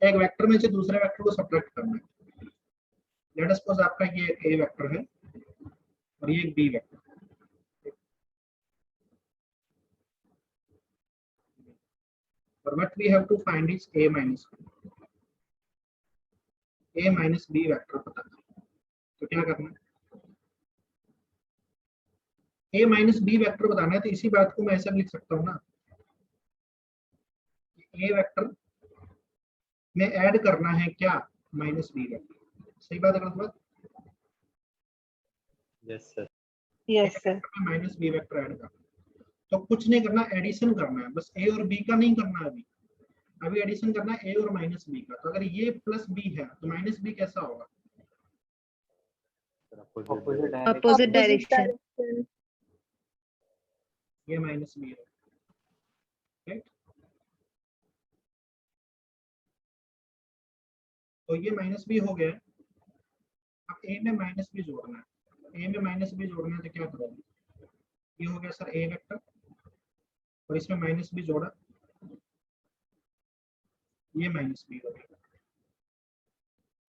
एक वेक्टर में से दूसरे वेक्टर को सब्ट्रैक्ट करना है। लेट अस सपोज आपका ये ए वेक्टर है और ये एक बी वेक्टर, और what we have to find is A minus B vector पता है। तो क्या करना है, ए माइनस बी वेक्टर बताना है। तो इसी बात को मैं ऐसा लिख सकता हूँ ना, ए वेक्टर में ऐड करना है क्या, माइनस बी वेक्टर। सही बात है गलत बात? Yes sir. Yes sir. Minus B vector add करना, तो कुछ नहीं करना, एडिशन करना है बस। ए और बी का नहीं करना अभी, अभी एडिशन करना है ए और माइनस बी का। तो अगर ये प्लस बी है तो माइनस बी कैसा होगा, अपोजिट डायरेक्शन। ये माइनस बी है, राइट? तो ये माइनस बी हो गया। अब ए में माइनस बी जोड़ना है, ए में माइनस बी जोड़ना है तो क्या करोगे, ये हो गया सर ए वेक्टर और इसमें माइनस बी जोड़ा, ये माइनस बी हो गया,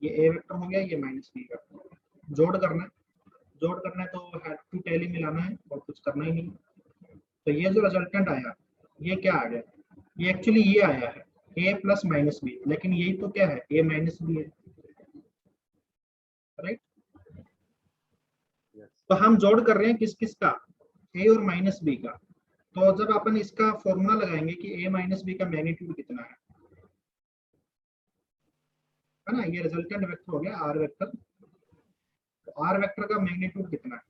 ये ए वेक्टर हो गया, ये माइनस बी वेक्टर। जोड़ करना है, जोड़ करना है तो हेड टू टेल ही मिलाना है और कुछ करना ही नहीं। तो ये जो रिजल्टेंट आया ये क्या आ गया, ये एक्चुअली ये आया है ए प्लस माइनस बी, लेकिन यही तो क्या है, ए माइनस बी है, राइट? तो हम जोड़ कर रहे हैं किस किस का, ए और माइनस बी का। तो जब अपन इसका फॉर्मूला लगाएंगे कि ए माइनस बी का मैग्नीट्यूड कितना है ना, ये रिजल्टेंट वेक्टर हो गया आर वेक्टर। तो आर वेक्टर का मैग्नीट्यूड कितना है,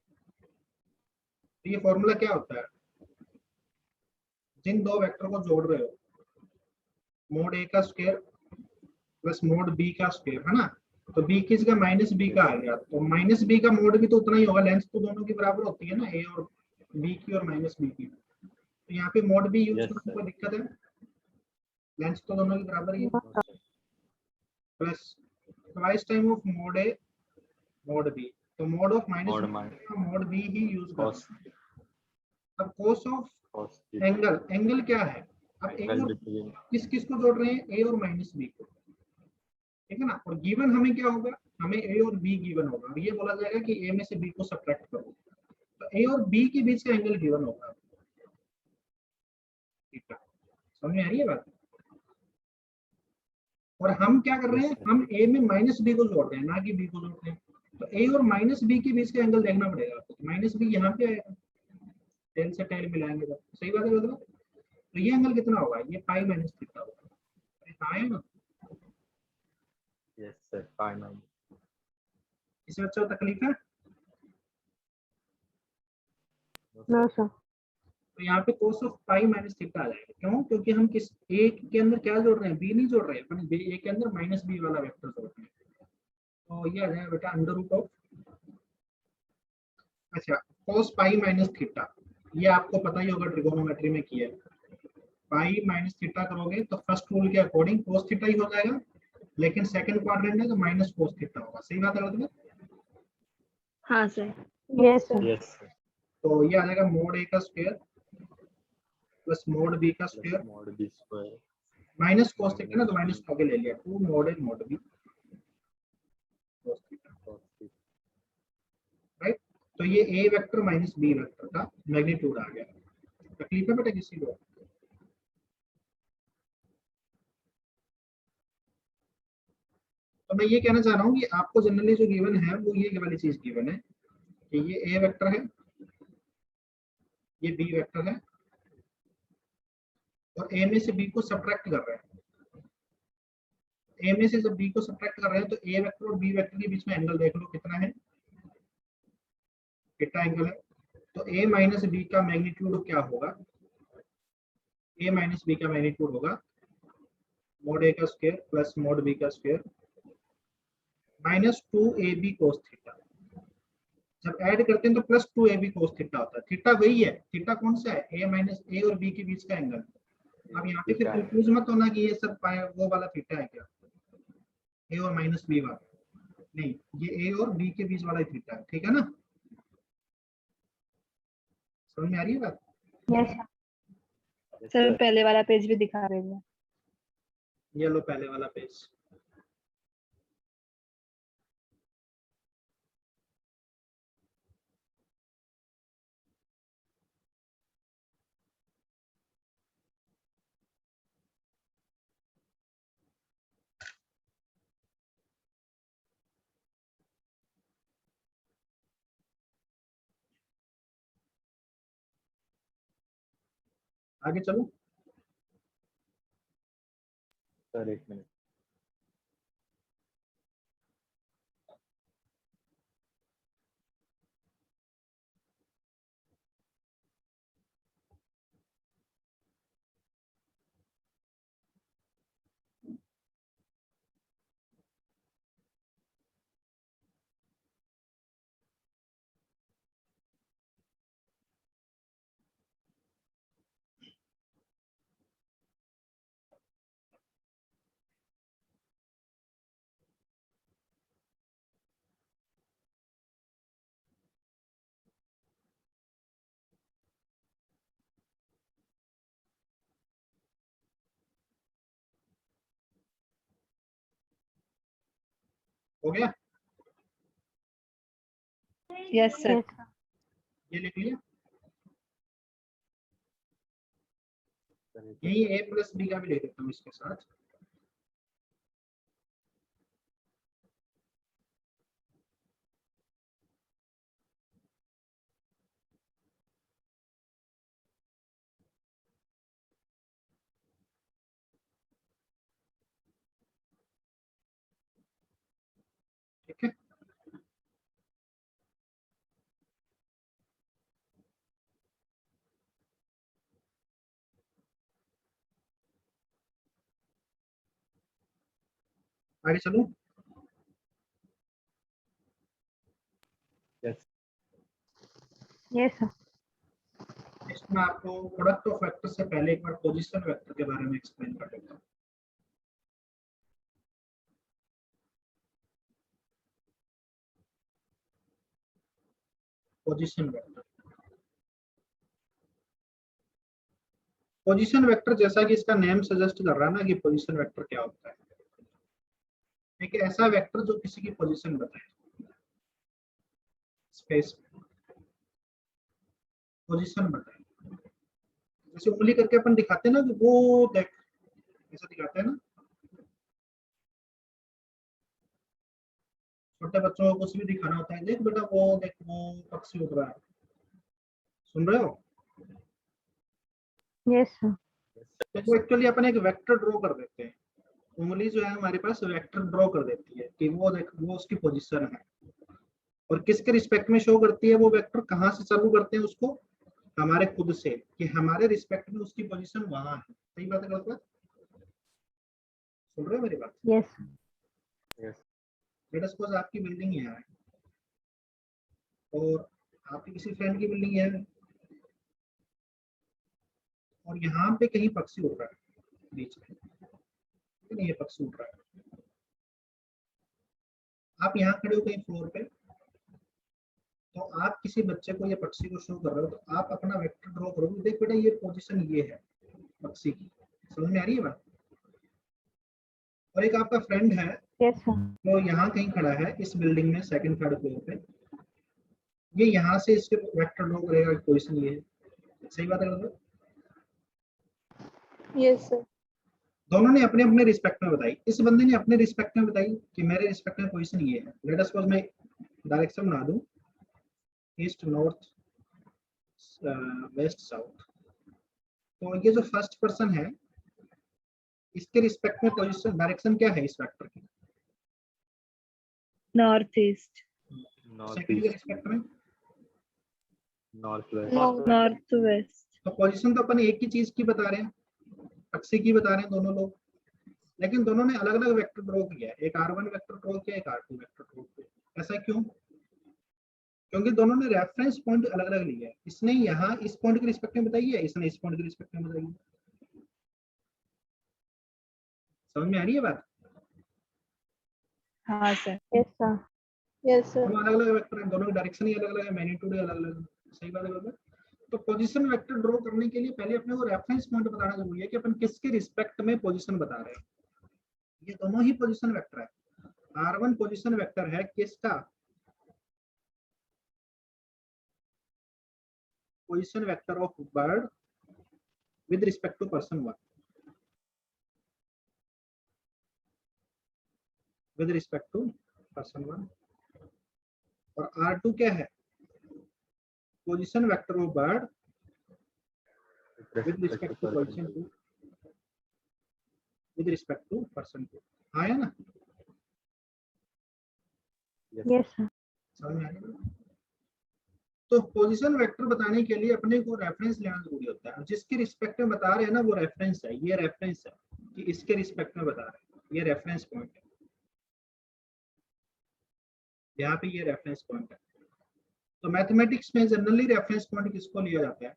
तो ये फॉर्मूला क्या होता है, जिन दो वेक्टर को जोड़ रहे हो, मोड ए का स्क्वायर प्लस मोड बी का स्क्वायर, है ना? तो बी किस का, माइनस बी का आ गया। तो माइनस बी का मोड भी तो उतना ही होगा, लेंथ तो दोनों की बराबर होती है ना, ए और बी की और माइनस बी की। तो यहाँ पे मोड बी यूज करने में कोई दिक्कत है, लेंथ तो दोनों की बराबर ही है। Plus twice time of mod A mod B, तो mod of minus mod B ही यूज करते हैं। अब कोस ऑफ एंगल, एंगल क्या है, अब ए और किस किस को जोड़ रहे हैं, ए और माइनस बी को, ठीक है ना? और गिवन हमें क्या होगा, हमें ए और बी गिवन होगा। ये बोला जाएगा कि ए में से बी को सब्ट्रैक्ट करो, तो ए और बी के बीच का एंगल गिवन होगा, ठीक है? समझ में आ रही है बात? और हम क्या कर रहे हैं, हम ए में माइनस बी को जोड़ रहे हैं, ना कि बी को जोड़ रहे हैं। तो ए और माइनस बी के बीच का एंगल देखना पड़ेगा आपको। तो माइनस बी यहाँ पे आएगा, टेल से टेल मिलाएंगे तो सही बात है मतलब। तो ये एंगल कितना होगा, ये पाई माइनस थीटा होगा, आया ना? Yes sir, pi minus. इससे अच्छा तकलीफ है नो सर। तो यहाँ पे cos of pi minus theta आ जाएगा। क्यों? क्योंकि हम किस ए के अंदर क्या जोड़ रहे हैं, बी नहीं जोड़ रहे हैं, अपन ए के अंदर माइनस बी वाला वेक्टर जोड़ रहे हैं। तो ये आ जाएगा बेटा अंडर रूट ऑफ, अच्छा cos पाई माइनस थीटा, ये आपको पता ही होगा, ट्रिगोनोमेट्री में किया है। पाई माइनस थीटा करोगे तो फर्स्ट रूल के अकॉर्डिंग cos थीटा ही हो जाएगा, लेकिन सेकंड क्वाड्रेंट है तो माइनस cos थीटा होगा। सही बात है मतलब? हाँ sir. Yes sir. Yes sir. तो ये आ जाएगा मोड ए का स्क्वायर प्लस मोड बी का square mod B square minus cos theta ना, तो माइनस को आगे ले लिया, 2 mod A mod B cos theta, right? तो ये A vector minus B vector का मैग्नीट्यूड आ गया। तकलीफ है बेटा किसी को? तो मैं ये कहना चाह रहा हूँ कि आपको जनरली जो गिवन है वो ये वाली चीज गिवन है कि ये ए वेक्टर है, ये बी वेक्टर है, और ए में से बी को सब्ट्रैक्ट कर रहे हैं। ए में से जब बी को सब्ट्रैक्ट कर रहे हैं तो ए वेक्टर और बी वेक्टर के बीच में एंगल देख लो कितना है, थीटा एंगल है। तो ए माइनस बी का मैग्नीट्यूड क्या होगा, ए माइनस बी का मैग्नीट्यूड होगा मोड ए का स्क्वायर प्लस मोड बी का square minus 2ab cos theta. जब ऐड करते हैं तो प्लस 2ab cos थीटा होता है। थीटा वही है, थीटा कौन सा है, ए माइनस ए और बी के बीच का एंगल। अब यहाँ पे फिर कंफ्यूज मत होना कि ये सब वो वाला थीटा है क्या, ए और माइनस बी वाला नहीं, ये ए और बी के बीच वाला थीटा है, ठीक है ना? समझ में आ रही है बात? Yes sir. पहले वाला पेज भी दिखा रहे हैं। ये लो पहले वाला पेज। आगे चलो। सर एक मिनट। हो गया? Yes, sir. ये लिख लिया। सर एक यही a प्लस बी का भी लिख देता हूँ इसके साथ। ठीक है, आगे चलो। Yes Yes, sir. नेक्स्ट मैं आपको प्रोडक्ट ऑफ वेक्टर से पहले एक बार पोजीशन वेक्टर के बारे में एक्सप्लेन कर देता हूँ। पोजीशन वेक्टर, पोजीशन वेक्टर जैसा कि इसका नेम सजेस्ट कर रहा है ना कि पोजीशन वेक्टर क्या होता है, एक ऐसा वेक्टर जो किसी की पोजीशन बताए स्पेस में, पोजीशन बताए। जैसे उंगली करके अपन दिखाते हैं ना कि वो देख, ऐसा दिखाते हैं ना। छोटे बच्चों को कुछ भी दिखाना होता है, देख बेटा वो देख वो पक्षी उड़ रहा है, सुन रहे हो? Yes, sir. तो वो एक्चुअली अपन एक वेक्टर ड्रॉ कर देते हैं। उंगली जो है हमारे पास वेक्टर ड्रॉ कर देती है कि वो देख वो उसकी पोजीशन है, और किसके रिस्पेक्ट में शो करती है वो वेक्टर, कहाँ से चालू करते हैं उसको, हमारे खुद से, कि हमारे रिस्पेक्ट में उसकी पोजीशन वहां है। सही बात है गलत बात? सुन रहे हो मेरी बात? Yes, sir. Yes let suppose आपकी बिल्डिंग यहाँ है और आपकी किसी फ्रेंड की बिल्डिंग है, और यहाँ पे कहीं पक्षी उड़ रहा है बीच में, नहीं ये पक्षी उड़ रहा है, आप यहाँ खड़े हो कहीं फ्लोर पे, तो आप किसी बच्चे को या पक्षी को शो कर रहे हो, तो आप अपना वेक्टर ड्रॉ करोगे, देख बेटा ये पोजीशन ये है पक्षी की। समझ में आ रही है बात? और एक आपका फ्रेंड है Yes, sir. तो यहाँ कहीं खड़ा है इस बिल्डिंग में सेकंड थर्ड फ्लोर पे, ये यहाँ से इसके वेक्टर ड्रॉ करेगा पोजीशन ये है। सही बात है गलत? Yes, sir. दोनों ने अपने अपने रिस्पेक्ट में बताई, इस बंदे ने अपने रिस्पेक्ट में बताई कि मेरे रिस्पेक्ट में पोजीशन ये है। लेट अस सपोज मैं डायरेक्शन बना दूं ईस्ट नॉर्थ वेस्ट साउथ, तो ये जो फर्स्ट पर्सन है इसके रिस्पेक्ट में पोजीशन डायरेक्शन क्या है इस वेक्टर की? Northeast. नॉर्थ सेकंड के ईस्ट रिस्पेक्ट में नॉर्थ वेस्ट Northwest. तो पोजीशन तो अपन एक ही चीज की बता रहे हैं, अक्सी की बता रहे हैं दोनों लोग, लेकिन दोनों ने अलग अलग वेक्टर ड्रॉ किया है। एक r1 वेक्टर ड्रॉ किया, एक r2 वेक्टर ड्रॉ किया। ऐसा क्यों? क्योंकि दोनों ने रेफरेंस पॉइंट अलग अलग लिया है। इसने यहाँ इस पॉइंट के रिस्पेक्ट में बताई है, इसने इस पॉइंट के रिस्पेक्ट में बताई है। समझ में आ रही है बात? हाँ sir. Yes, sir. Yes, sir. दोनों अलग अलग वेक्टर हैं, दोनों की डायरेक्शन ही अलग अलग है, मैग्नीट्यूड ही अलग अलग है। सही बात है बराबर? तो पोजीशन वेक्टर ड्रॉ करने के लिए पहले अपने को रेफरेंस पॉइंट बताना जरूरी है कि अपन किसके रिस्पेक्ट में पोजीशन बता रहे हैं। ये दोनों ही पोजीशन वेक्टर है। R1 पोजीशन वेक्टर है किसका? Position vector of bird with respect to person 1, with respect to person 1। और R2 क्या है? Position vector of bird with respect to position 2 with respect to person 2। आया ना? Yes, sir. समझ में आ गया? तो पोजीशन वेक्टर बताने के लिए अपने को रेफरेंस लेना जरूरी होता है। जिसके रिस्पेक्ट में बता रहे हैं ना वो रेफरेंस है। ये रेफरेंस है कि इसके रिस्पेक्ट में बता रहे हैं, ये रेफरेंस पॉइंट है। यहाँ पे ये रेफरेंस पॉइंट है। तो मैथमेटिक्स में जनरली रेफरेंस पॉइंट किसको लिया जाता है?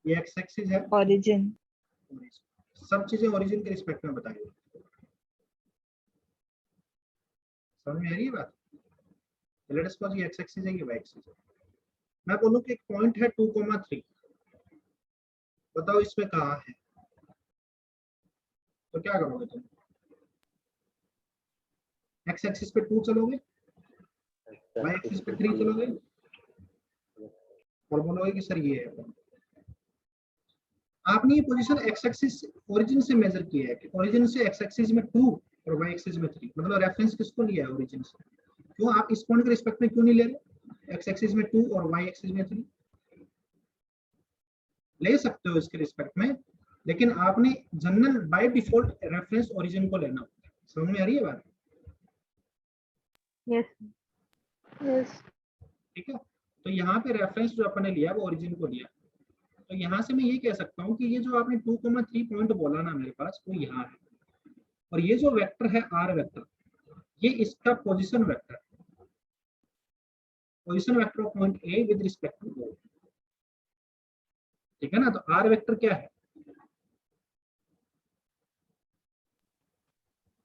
ये एक्स एक्सिस है, Origin. सब चीजें ओरिजिन के रिस्पेक्ट में बताई जाती है। समझ में आ रही है बात? लेट अस सपोज ये एक्स एक्सिस है, ये वाई एक्सिस है। मैं बोलूं कि एक पॉइंट है 2,3, बताओ इसमें कहाँ है? तो क्या करोगे तुम? एक्स एक्सिस पे 2 चलोगे, वाई एक्सिस पे 3 चलोगे और बोलोगे कि सर ये है। आपने ये पोजीशन एक्स एक्सिस ओरिजिन से मेजर किया है कि ओरिजिन से एक्स एक्सिस में 2 और वाई एक्सिस में 3, मतलब रेफरेंस किसको लिया है? ओरिजिन से। क्यों आप इस पॉइंट के रिस्पेक्ट में क्यों नहीं ले रहे? एक्स एक्सिस में 2 और वाई एक्सिस में 3 ले सकते हो इसके रिस्पेक्ट में, लेकिन आपने general by default reference origin को लेना होता है। समझ में आ रही है बात? Yes. Yes. ठीक है, तो यहाँ पे रेफरेंस जो अपने लिया वो ओरिजिन को लिया। तो यहाँ से मैं ये कह सकता हूँ कि ये जो आपने 2,3 पॉइंट बोला ना मेरे पास, वो यहाँ है। और ये जो वेक्टर है आर वेक्टर, ये इसका पोजीशन वेक्टर है, position vector of point A with respect to O. ठीक है ना? तो आर वेक्टर क्या है?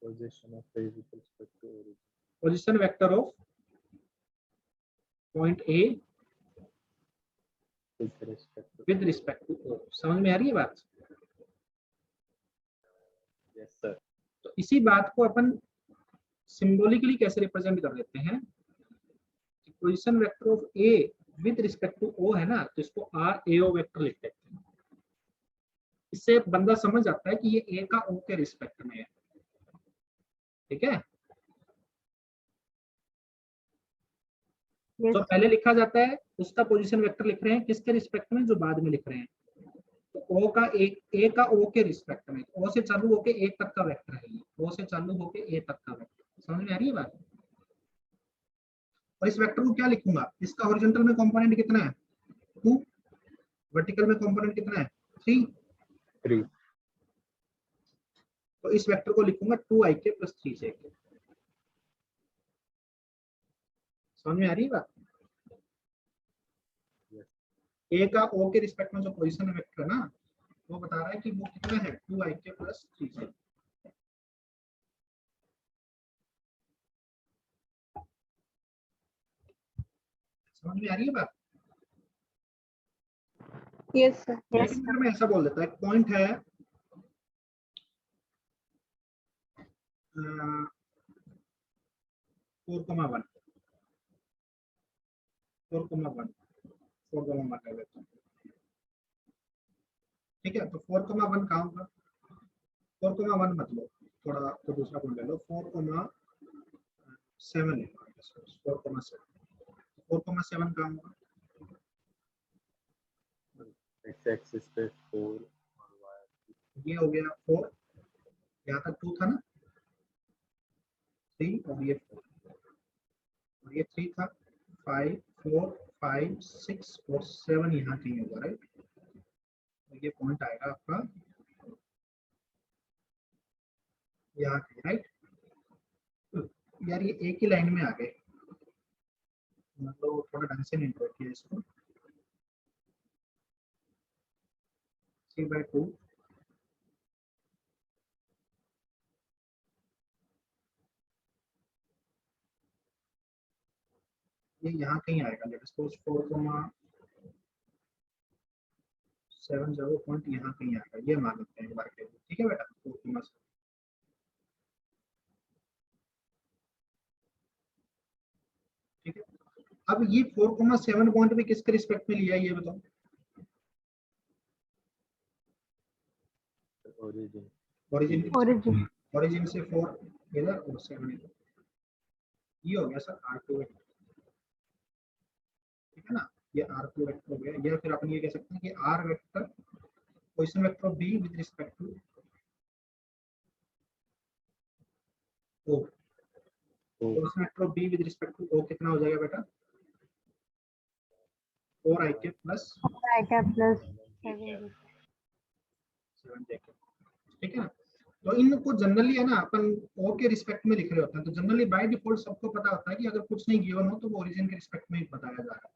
Position of phase with respect to origin. Position vector of point A With respect to. With respect to O. समझ में आ रही है बात? Yes, sir. तो इसी बात को अपन सिंबॉलिकली कैसे रिप्रेजेंट कर देते हैं? Position vector of A with respect to O है ना, तो इसको आर ए ओ वेक्टर लिख देते हैं। इससे बंदा समझ जाता है कि ये ए का ओ के रिस्पेक्ट में है। ठीक है? Yes. जो पहले लिखा जाता है उसका पोजीशन वेक्टर लिख रहे हैं, किसके रिस्पेक्ट में? जो बाद में लिख रहे हैं। तो ओ का ए का ओ के रिस्पेक्ट में, ओ से चालू होके ए तक का वेक्टर है ये, ओ से चालू होके ए तक का वेक्टर। समझ में आ रही है बात? और इस वेक्टर को क्या लिखूंगा? इसका हॉरिजॉन्टल में कंपोनेंट कितना है? 2, वर्टिकल में कंपोनेंट कितना है? 3। 3. तो इस वेक्टर को लिखूंगा 2ik + 3j। समझ में आ रही है बात? Yes. ए का ओ के रिस्पेक्ट में जो पोजीशन वेक्टर है ना, वो बता रहा है कि वो कितना है? 2ik + 3j। समझ में आ रही है बात? Yes, sir. Yes. लेकिन अगर मैं ऐसा बोल देता, एक पॉइंट है 4,1 ले लेता हूँ। ठीक है, तो 4,1 कहाँ होगा? 4,1 मत लो, थोड़ा तो दूसरा पॉइंट ले लो। 4,7 ले लो। 4,7 कहाँ होगा? X axis पे 4 और y axis ये हो गया 4, यहाँ तक 2 था ना, 3 और ये 4 और ये 3 था, 5 4 5 6 और 7 यहाँ कहीं होगा, राइट? तो ये पॉइंट आएगा आपका यहाँ कहीं, राइट? यार ये एक ही लाइन में आ गए, मतलब थोड़ा ढंग से नहीं ड्रॉ किया इसको। 3/2 ये यहाँ कहीं आएगा। लेट्स सपोज 4,7 पॉइंट यहाँ कहीं आएगा, ये मान लेते हैं एक बार के लिए। ठीक है बेटा? 4,7 अब ये 4,7 पॉइंट भी किसके रिस्पेक्ट में लिया है ये बताओ? ओरिजिन ओरिजिन origin, ओरिजिन से 4 इधर और 7 इधर, ये हो गया सर R2 वेक्टर, ठीक है ना, ये R2 वेक्टर हो गया। या फिर अपन ये कह सकते हैं कि R vector position vector of B with respect to O, position vector of B with respect to O कितना हो जाएगा बेटा? 4ik plus I cap plus 7. 7jk, ठीक है ना। तो इनको जनरली है ना अपन O के रिस्पेक्ट में लिख रहे होते हैं, तो जनरली बाय डिफॉल्ट सबको पता होता है कि अगर कुछ नहीं गिवन हो तो वो ओरिजिन के रिस्पेक्ट में ही बताया जा रहा है।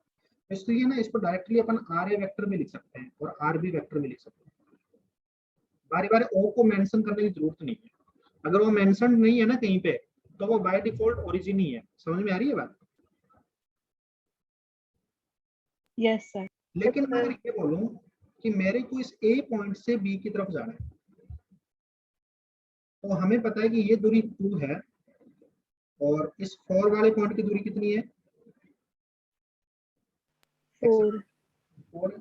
इसलिए ना इसको डायरेक्टली अपन RA वेक्टर भी लिख सकते हैं और RB वेक्टर भी लिख सकते हैं। बारी बारी O को मेंशन करने की जरूरत नहीं है, अगर वो मेंशन नहीं है ना कहीं पे तो वो बाय डिफॉल्ट ओरिजिन ही है। समझ में आ रही है बात? Yes, sir. लेकिन मैं अगर ये बोलूं कि मेरे को इस A पॉइंट से B की तरफ जाना है, तो हमें पता है कि ये दूरी 2 है और इस 4 वाले पॉइंट की दूरी कितनी है? 4. 4,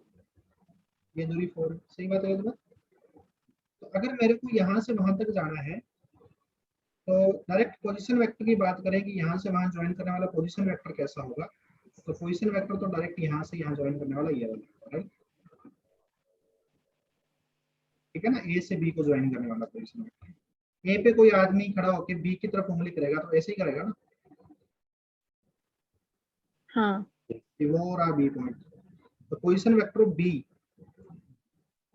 ये दूरी 4 है। सही बात है? तो अगर मेरे को यहाँ से वहां तक जाना है तो डायरेक्ट पोजीशन वेक्टर की बात करें कि यहाँ से वहां ज्वाइन करने वाला पोजीशन वेक्टर कैसा होगा, तो पोजीशन वेक्टर तो डायरेक्ट यहाँ से यहाँ ज्वाइन करने वाला ये वाला, राइट? ठीक है ना, ए से बी को ज्वाइन करने वाला पोजीशन वेक्टर। ए पे कोई आदमी खड़ा होकर बी की तरफ उंगली करेगा तो ऐसे ही करेगा ना, हाँ. वो रहा बी पॉइंट, तो position vector of B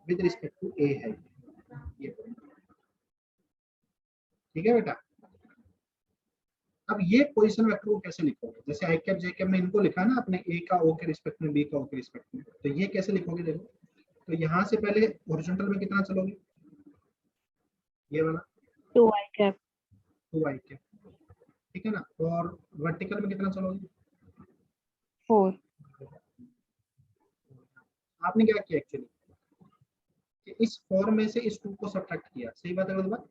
with respect to A है ये पॉइंट, ठीक है बेटा। अब ये पोजीशन वेक्टर को कैसे लिखोगे? जैसे आई कैप जे कैप में इनको लिखा ना अपने, ए का ओ के रिस्पेक्ट में, बी का ओ के रिस्पेक्ट में, तो ये कैसे लिखोगे? देखो, तो यहाँ से पहले हॉरिजॉन्टल में कितना चलोगे? ये वाला 2 I cap. 2 आई कैप, ठीक है ना, और वर्टिकल में कितना चलोगे? 4. आपने क्या किया एक्चुअली कि इस 4 में से इस 2 को सब्ट्रैक्ट किया। सही बात है गलत बात?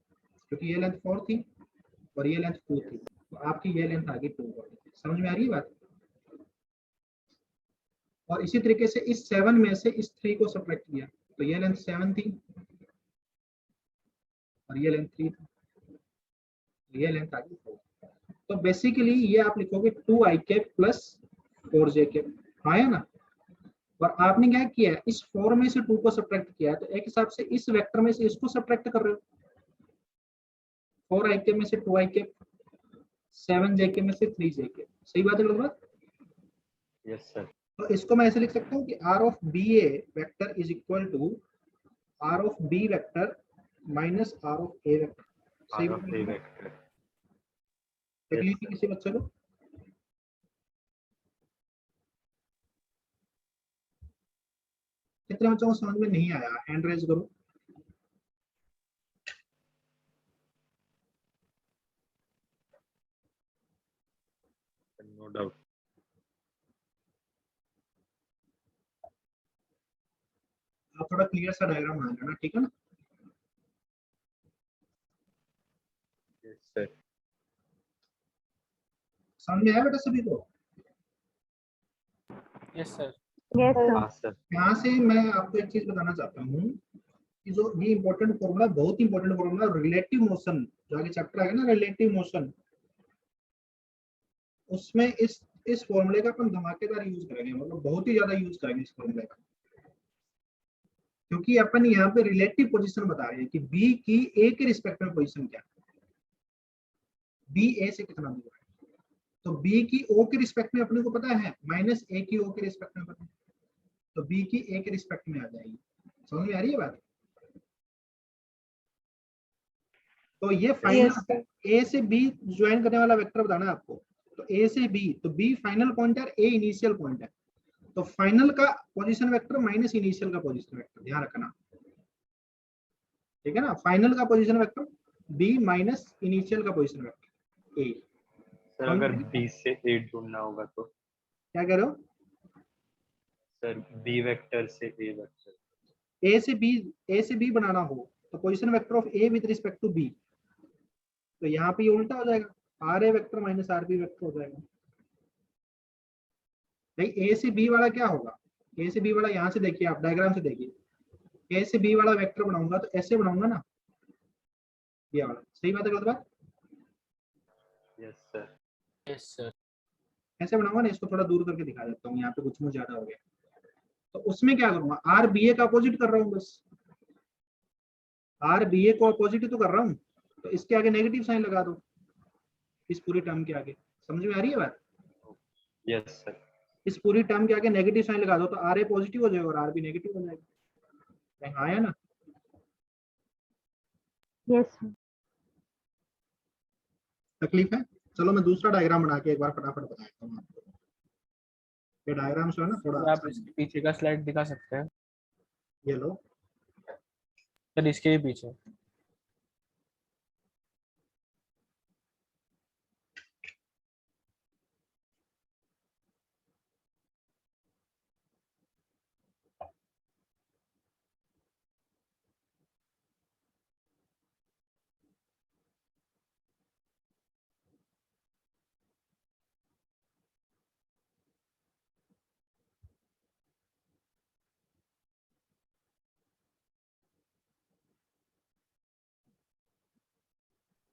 क्योंकि ये लेंथ 4 थी और ये लेंथ 2 थी, तो आपकी ये लेंथ आ गई 2। समझ में आ रही है बात? और इसी तरीके से इस 7 में से इस 3 को सब्ट्रैक्ट किया, तो ये लेंथ 7 थी और ये लेंथ 3 थी, तो ये लेंथ आ गई 4। तो बेसिकली ये आप लिखोगे 2 आई कैप प्लस 4 जे कैप, आया ना। और आपने क्या किया, इस 4 में से 2 को सब्ट्रैक्ट किया, तो एक हिसाब से इस वेक्टर में से इसको सब्ट्रैक्ट कर रहे हो। 4 आई कैप में से 2 आई कैप, 7 जे कैप में से 3 जे कैप। सही बात है गलत? Yes sir. तो इसको मैं ऐसे लिख सकता हूँ कि R of B A vector is equal to R of B vector minus R of A vector. सही आर ऑफ ए वेक्टर। तकलीफ है किसी बच्चे को? कितने बच्चों को समझ में नहीं आया? हैंड रेज करो। No doubt. आप थोड़ा क्लियर सा डायग्राम बना लेना, ठीक है ना? Yes sir. समझ में आया बेटा सभी को? Yes sir. Yes, sir. हाँ सर। यहाँ से मैं आपको एक चीज बताना चाहता हूँ कि जो ये इंपॉर्टेंट फॉर्मूला, बहुत इंपॉर्टेंट फॉर्मूला, रिलेटिव मोशन, जो आगे चैप्टर आएगा ना रिलेटिव मोशन, उसमें इस फॉर्मूले का अपन धमाकेदार यूज करेंगे, मतलब बहुत ही ज्यादा यूज करेंगे इस फॉर्मूले का, क्योंकि अपन यहाँ पे रिलेटिव पोजीशन बता रहे हैं कि बी की ए के रिस्पेक्ट में पोजीशन क्या है, बी ए से कितना दूर है। तो बी की ओ के रिस्पेक्ट में अपने को पता है, माइनस ए की ओ के रिस्पेक्ट में पता है, तो बी की ए के रिस्पेक्ट में आ जाएगी। समझ में आ रही है बात? तो ये फाइनल ए से बी ज्वाइन करने वाला वेक्टर बताना है आपको, तो ए से बी, तो बी फाइनल पॉइंट है, ए इनिशियल पॉइंट है, तो फाइनल का पोजीशन वेक्टर माइनस इनिशियल का पोजीशन वेक्टर, ध्यान रखना, ठीक है ना। फाइनल का position vector B minus initial का पोजीशन वेक्टर ए। सर अगर बी से ए ढूंढना होगा तो क्या कह रहे हो? सर बी वेक्टर से ए वेक्टर, ए से बी बनाना हो तो position vector of A with respect to B, तो यहाँ पे ये उल्टा हो जाएगा, R A vector minus R B vector हो जाएगा। भाई ए से बी वाला क्या होगा, ए से बी वाला यहाँ से देखिए, आप डायग्राम से देखिए, ए से बी वाला वेक्टर बनाऊंगा तो ऐसे बनाऊंगा ना, ये वाला। सही बात है गलत बात? Yes sir. Yes sir. ऐसे बनाऊंगा ना, इसको थोड़ा दूर करके दिखा देता हूँ, यहाँ पे कुछ मुझे ज्यादा हो गया। तो उसमें क्या करूंगा, आर बी ए का अपोजिट कर रहा हूँ बस, आर बी ए को अपोजिट तो कर रहा हूँ, तो इसके आगे नेगेटिव साइन लगा दो, इस पूरी टर्म के आगे। समझ में आ रही है बात? Yes sir. इस पूरी टर्म के आगे नेगेटिव साइन लगा दो तो आर ए पॉजिटिव हो जाएगा और आर बी नेगेटिव हो जाएगा। हाँ या ना? Yes sir. तकलीफ है? चलो मैं दूसरा डायग्राम बना के एक बार फटाफट बता देता हूँ आपको। ये डायग्राम जो है ना थोड़ा आप अच्छा है। इसके पीछे का स्लाइड दिखा सकते हैं ये लो, सर, इसके भी पीछे।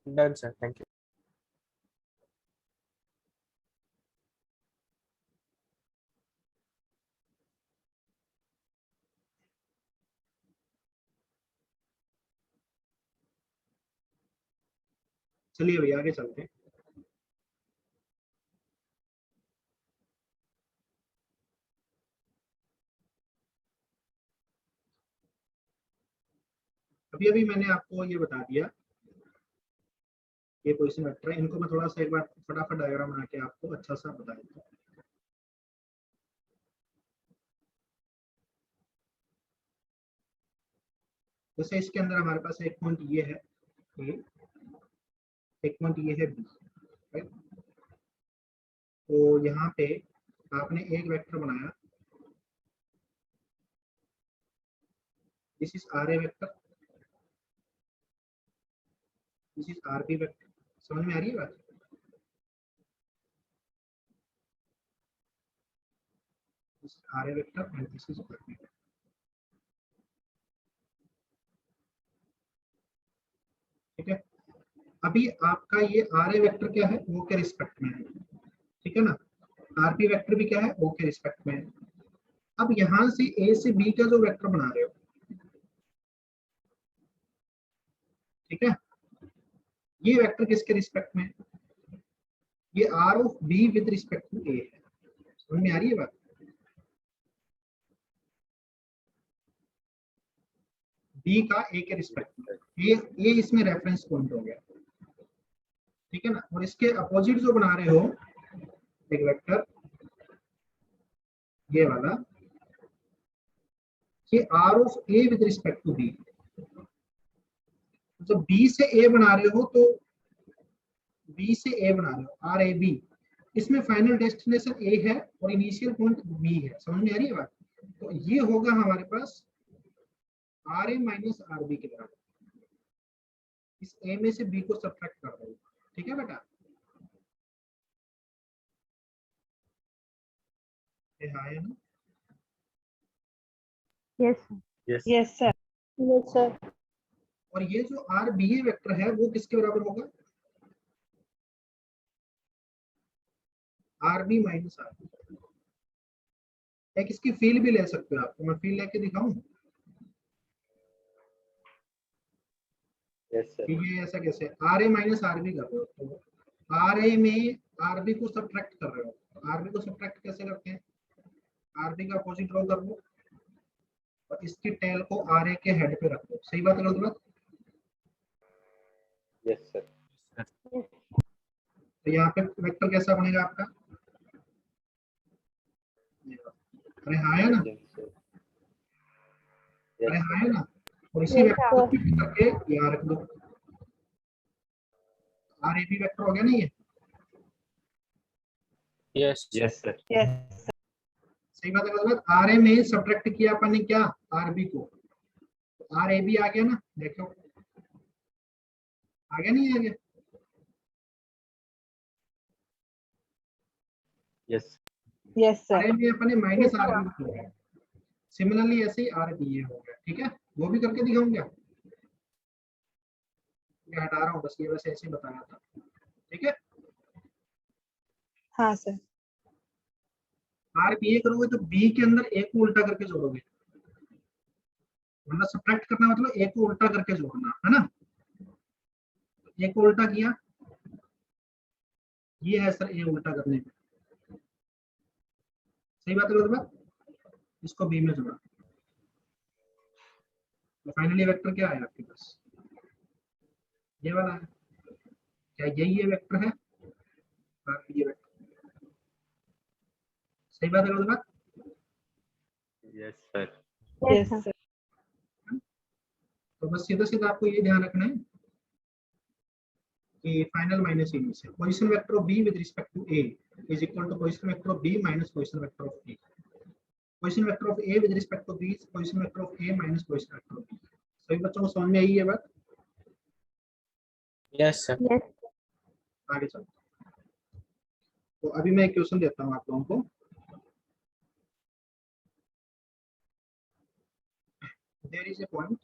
Done sir, thank you. चलिए भैया आगे चलते हैं। अभी अभी मैंने आपको ये बता दिया, ये पोजीशन वेक्टर है, इनको मैं थोड़ा सा एक बार फटाफट डायग्राम बना के आपको अच्छा सा बता देता हूँ। जैसे इसके अंदर हमारे पास एक पॉइंट ये है ए, एक पॉइंट ये है बी, राइट? तो यहाँ पे आपने एक वेक्टर बनाया, this is R A vector, this is R B vector. समझ में आ रही है बात? This is R A vector and this is R B. ठीक है, अभी आपका ये आर ए वेक्टर क्या है, वो के रिस्पेक्ट में है, ठीक है ना? आर बी वेक्टर भी क्या है, वो के रिस्पेक्ट में है। अब यहाँ से ए से बी का जो वेक्टर बना रहे हो, ठीक है, ये वेक्टर किसके रिस्पेक्ट में है? ये R of B with respect to A है। समझ में आ रही है बात? बी का ए के रिस्पेक्ट में, ए इसमें रेफरेंस पॉइंट हो गया, ठीक है ना? और इसके अपोजिट जो बना रहे हो एक वेक्टर, ये वाला, ये R of A with respect to B. जब बी से ए बना रहे हो तो बी से ए बना रहे हो, आर ए बी, इसमें फाइनल डेस्टिनेशन ए है और इनिशियल पॉइंट बी है। समझ में आ रही है बात? तो ये होगा हमारे पास R A minus R B के बराबर। इस ए में से बी को सब्ट्रैक्ट कर दो, ठीक है बेटा? ये हाँ है ना? Yes sir. Yes yes sir. Yes sir. और ये जो आर बी ए वेक्टर है वो किसके बराबर होगा, R B minus R B. एक इसकी फील भी ले सकते हो आप, तो मैं फील लेके दिखाऊं यस सर। कि ये ऐसा कैसे, R A minus R B कर रहे हो तो आर ए में आर बी को सब्ट्रैक्ट कर रहे हो। आर बी को सब्ट्रैक्ट कैसे करते हैं, आर बी का अपोजिट ड्रॉ कर लो और इसकी टेल को आर ए के हेड पे रख दो। सही बात है गलत बात? Yes sir. तो यहाँ पे वेक्टर कैसा बनेगा आपका, अरे हाँ है ना, अरे हाँ है ना? और इसी Yes, वेक्टर को sir. पिक करके यहाँ रख दो, आर ए बी वेक्टर हो गया ना ये। Yes yes sir. यस सही बात है गलत बात? आर ए में सब्ट्रैक्ट किया अपन ने क्या, आर बी को, आर ए बी आ गया ना, देखो आ गया नहीं आ गया? Yes Yes, sir. अरे में अपने minus Yes, R sir. B किया है, सिमिलरली ऐसे ही आर बी ए हो गया, ठीक है, वो भी करके दिखाऊं क्या? मैं हटा रहा हूँ बस, ये वैसे ऐसे ही बताया था, ठीक है। हाँ सर। आर बी ए करोगे तो बी के अंदर ए को उल्टा करके जोड़ोगे, मतलब सब्ट्रैक्ट करना मतलब ए को उल्टा करके जोड़ना है ना। ए को उल्टा किया, ये है सर ए उल्टा करने पे, सही बात है बात, इसको बी में जोड़ा, तो फाइनली वेक्टर क्या है आपके पास, ये वाला है, क्या यही ये वेक्टर है? हाँ, ये वेक्टर, सही बात है बात। Yes, sir. Yes, Yes, sir. sir. तो बस सीधा सीधा आपको ये ध्यान रखना है कि final minus initial position vector of B with respect to A is equal to position vector of B minus position vector of A, position vector of A with respect to B position vector of A minus position vector of B. सभी बच्चों को समझ में आई है बात? Yes, sir. Yes. आगे चलो, तो अभी मैं एक क्वेश्चन देता हूँ आप लोगों को। There is a point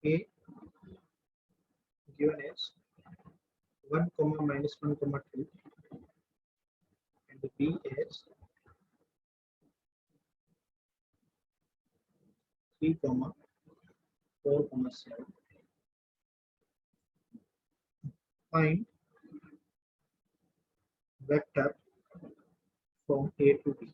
A given as 1 comma minus 1 comma 2 and b is 3 comma 4 comma 7. Find vector from a to b.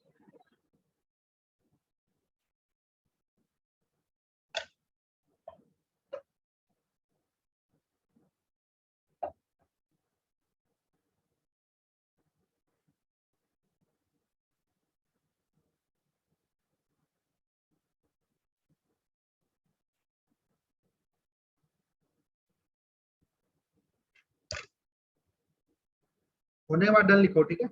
होने के बाद डन लिखो, ठीक है।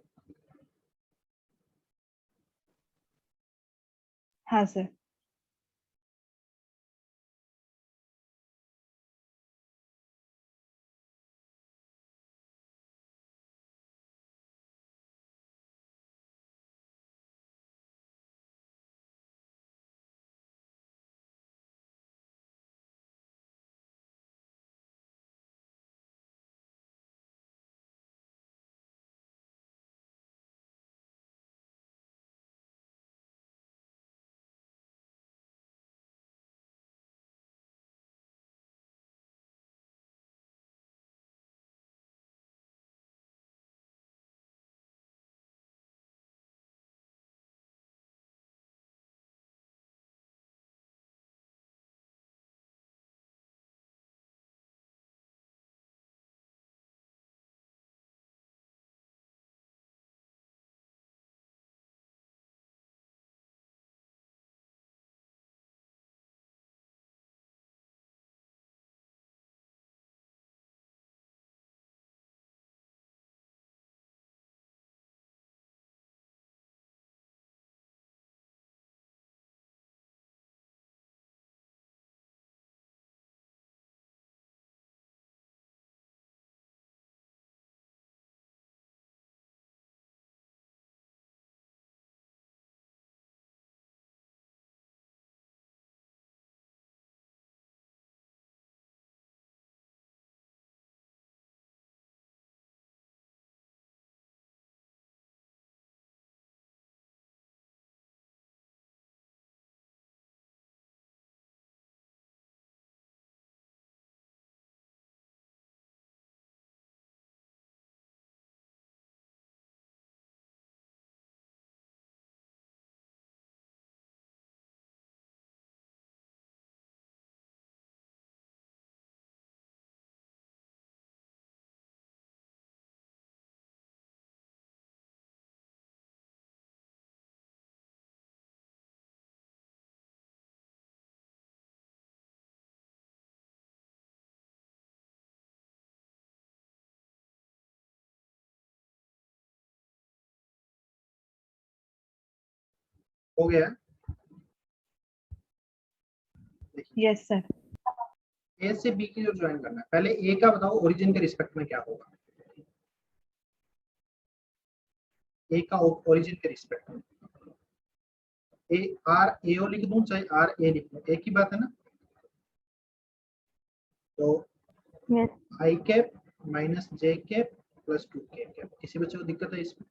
हाँ सर। हो गया? Yes sir. ए से बी की जो ज्वाइन करना है, पहले ए का बताओ ओरिजिन के रिस्पेक्ट में क्या होगा। ए का ओरिजिन के रिस्पेक्ट में ए आर ए ओ लिख दूं चाहे आर ए लिख दूं, एक ही बात है ना। तो Yes. आई कैप माइनस जे कैप प्लस 2 के कैप। किसी बच्चे को दिक्कत है इसमें?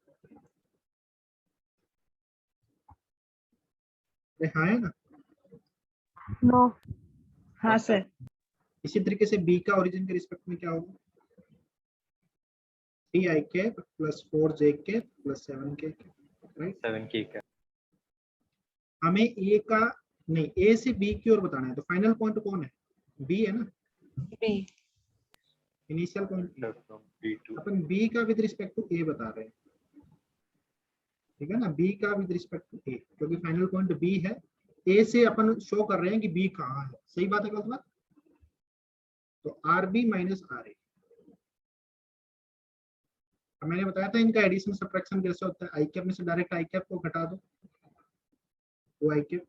हाँ है ना। No. हाँ सर। इसी तरीके से बी का ओरिजिन के रिस्पेक्ट में क्या होगा, 3 आई कैप प्लस 4 जे कैप प्लस 7 के कैप, राइट। 7 की क्या? हमें ए का नहीं, ए से बी की ओर बताना है, तो फाइनल पॉइंट कौन है, बी है ना, B. Initial point. From B to अपन बी का विद रिस्पेक्ट टू ए बता रहे हैं, ठीक है ना, बी का विद रिस्पेक्ट टू ए, क्योंकि फाइनल पॉइंट बी है। ए से अपन शो कर रहे हैं कि बी कहाँ है, सही बात है गलत बात? तो are B minus R A. मैंने बताया था इनका एडिशन सब्ट्रैक्शन कैसे होता है, आई कैप में से डायरेक्ट आई कैप को घटा दो, वो आई कैप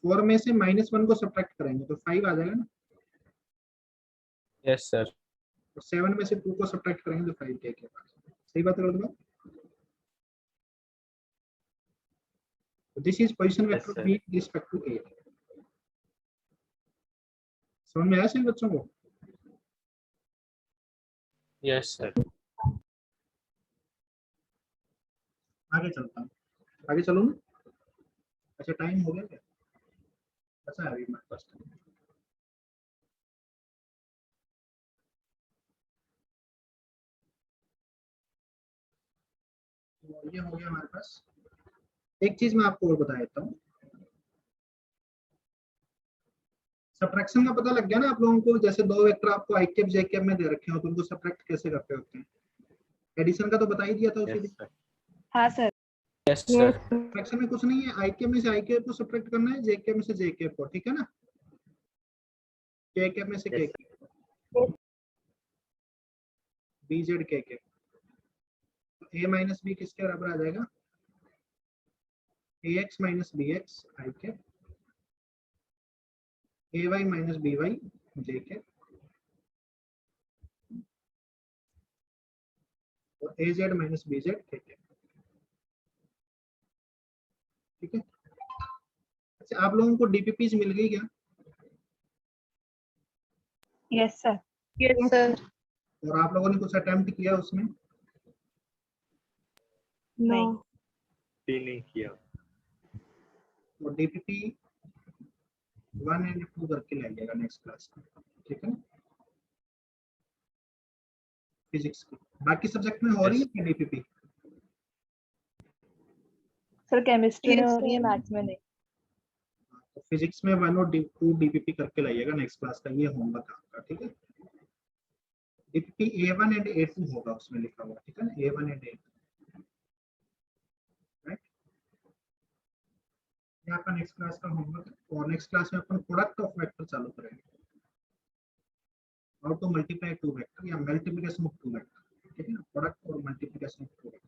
4 में से -1 को सब्ट्रैक्ट करेंगे तो 5 आ जाएगा ना, यस सर। और 7 में से 2 को सब्ट्रैक्ट करेंगे तो 5 के पास। सही बात है गलत बात? This is position vector sir. B with respect to A. समझ में आया सभी बच्चों को? Yes sir. आगे चलता हूँ, आगे चलो ना। अच्छा टाइम हो गया क्या? अच्छा है अभी हमारे पास टाइम। तो ये हो गया हमारे पास। एक चीज मैं आपको और बता देता हूँ, सब्ट्रैक्शन का पता लग गया ना आप लोगों को। जैसे दो वेक्टर आपको आई कैप जे कैप में दे रखे हो तो उनको सब्ट्रैक्ट कैसे करते होते हैं। एडिशन का तो बता ही दिया था उसी दिन। Yes sir. हाँ sir. Yes Yes. Sir. Sir. Subtraction में कुछ नहीं है, आई कैप में से आई कैप को सब्ट्रैक्ट करना है, जे कैप में से जे कैप को, ठीक है ना, के कैप में से के Yes, कैप, बी जेड के कैप। ए माइनस बी किसके बराबर आ जाएगा, ए एक्स माइनस बी एक्स आई कैप, ए वाई माइनस बी वाई जे कैप, और ए जेड माइनस बी जेड के कैप। ठीक है। अच्छा आप लोगों को डीपीपीज मिल गई क्या? Yes sir. Yes sir. और आप लोगों ने कुछ अटेम्प्ट किया उसमें? नहीं। No. भी नहीं किया। और डीपीपी 1 एंड 2 करके लाइएगा नेक्स्ट क्लास में, ठीक है ना, फिजिक्स की। बाकी सब्जेक्ट में हो रही है डीपीपी? सर केमिस्ट्री में हो रही है, मैथ्स में नहीं। तो फिजिक्स में 1 और 2 डीपीपी करके लाइएगा नेक्स्ट क्लास का, ये होमवर्क आपका, ठीक है। डीपीपी A1 एंड A2 होगा उसमें लिखा हुआ, ठीक है ना, A1 एंड A2, राइट। ये आपका नेक्स्ट क्लास का होमवर्क है। और नेक्स्ट क्लास में अपन प्रोडक्ट ऑफ वेक्टर चालू करेंगे, हाउ टू मल्टीप्लाई 2 वेक्टर या मल्टीप्लिकेशन ऑफ 2 वेक्टर, ठीक है ना, प्रोडक्ट और multiplication of 2 vector.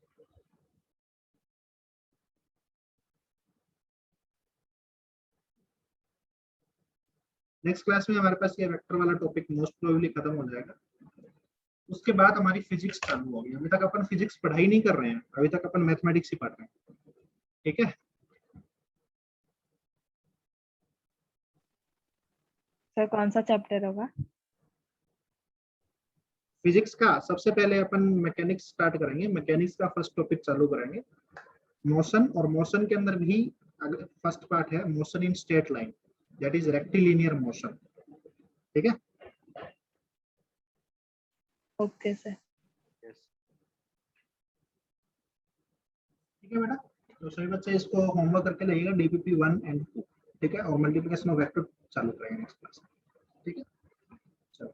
Next class में हमारे पास ये वेक्टर वाला टॉपिक मोस्ट प्रोबेबली खत्म हो जाएगा। उसके बाद हमारी फिजिक्स चालू होगी। अभी तक अपन फिजिक्स पढ़ाई नहीं कर रहे हैं, अभी तक अपन मैथमेटिक्स ही पढ़ रहे हैं, ठीक है। सर कौन सा चैप्टर होगा? फिजिक्स का सबसे पहले अपन मैकेनिक्स स्टार्ट करेंगे। मैकेनिक्स का फर्स्ट टॉपिक चालू करेंगे मोशन, और मोशन के अंदर भी फर्स्ट पार्ट है motion in straight line, that is rectilinear motion, ठीक है। Okay sir. Yes. ठीक है बेटा, तो सभी बच्चे इसको होमवर्क करके लाइएगा डीपीपी 1 एंड 2, ठीक है, और मल्टीप्लिकेशन ऑफ वेक्टर चालू करेंगे नेक्स्ट क्लास में, ठीक है। चलो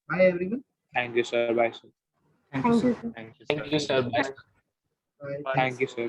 bye everyone. Thank you sir. Bye sir. Thank you, sir. Thank you, thank you sir. Bye. Bye. Thank you sir.